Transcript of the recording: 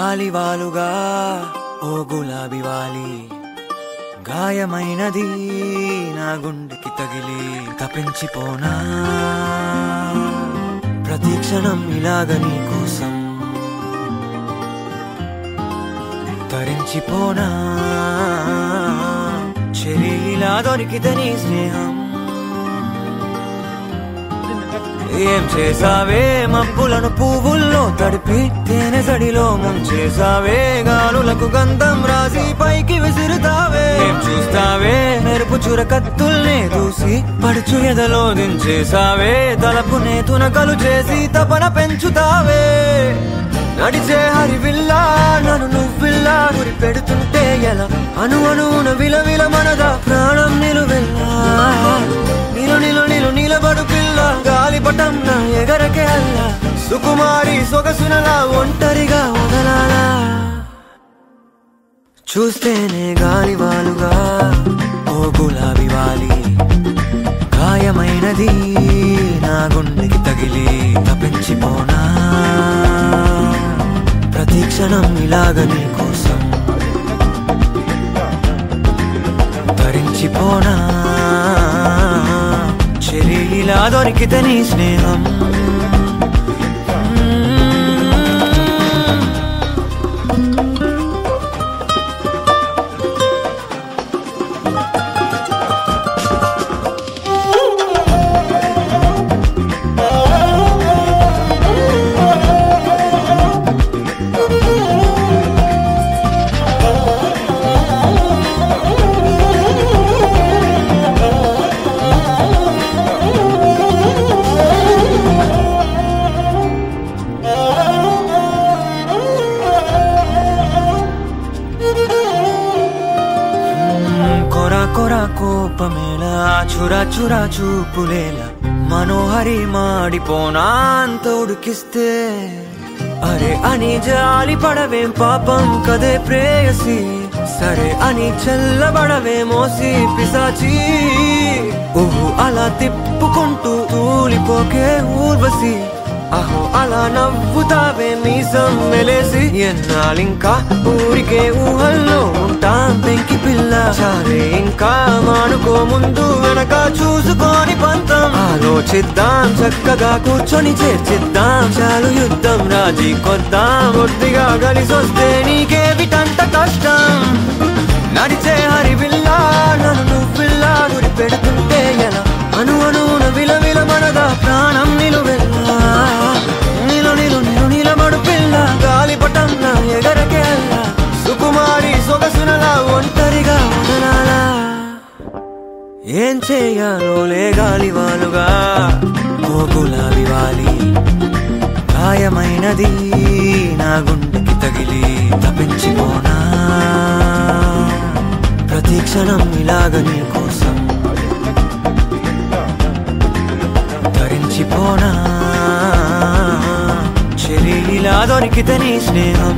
గాలివాలుగా ఓ గులాబీ వాలి గాయమైనది నా గుండెకి తగిలి తపించిపోనా ప్రతిక్షణం ఇలాగ నీ కోసం తరించిపోనా చెరిలా దొరికితే నీ స్నేహం ఏం చేసావే మబ్బులను పువ్వుల్లో తడిపి తేనె సడిలో ముంచేసావే గాలులకు గంధం రాసి పైకి విసురుతావే ఏం చూస్తావే మెరుపు చురకత్తుల్నే దూసి పడుచు ఎదలో దించేసావే తలపునే తునకలు చేసి తపన పెంచుతావే నడిచే హరివిల్లా నన్ను నువ్విల్లా గురి పెడుతుంటే ఎలా అను అణువున విలవిల మనదా ప్రాణం నిలువెల్లా నిలు నిలు నిలు నిలబడు పిల్ల గాలిపటం నా ఎగరకే అల్లా సుకుమారి సొగసునలా ఒంటరిగా వదలాలా చూస్తేనే గాలివాలుగా ఓ గులాబీ వాలి గాయమైనది నా గుండెకి తగిలి తపించిపోనా ప్రతిక్షణం ఇలాగ నీ కోసం తరించిపోనా చెరిలా దొరికితే నీ స్నేహం కోపమేలా చురా చురా చూపులేలా మనోహరి మాడిపోనా అంత ఉడికిస్తే అరే అని జాలి పడవేం పాపం కదే ప్రేయసి సరే అని చల్లబడవే మోసి పిశాచి ఊహు అలా తిప్పుకుంటూ తూలిపోకే ఊర్వశి అహో అలా నవ్వుతావే మీసం మెలేసి ఎన్నాళ్ళింకా ఊరికే ఊహల్లో ఉంటాం పెంకి పిల్ల చాలే ఇంకా మానుకో ముందు వెనక చూసుకొని పంతం ఆలోచిద్దాం చక్కగా కూర్చొని చేర్చిద్దాం చాలు యుద్ధం రాజీ కొద్దాం బొద్దిగా కలిసొస్తే నీకేమిటంత కష్టం నడిచే హరివిల్లా నన్ను నువ్విల్లా గురి పెడుతుంటే ఎలా అను అణువున విలవిల మనదా ప్రాణం నిలువెల్లా నిలు నిలు నిలు నిలబడు పిల్ల గాలిపటం నా ఎగరకే అల్లా సుకుమారి సొగసునలా ఒంటరిగా వదలాలా ఏం చేయాలో లే గాలివాలుగా ఓ గులాబీ వాలి గాయమైనది నా గుండెకి తగిలి తపించిపోనా ప్రతిక్షణం ఇలాగ నీ కోసం తరించిపోనా చెరిలా దొరికితే నీ స్నేహం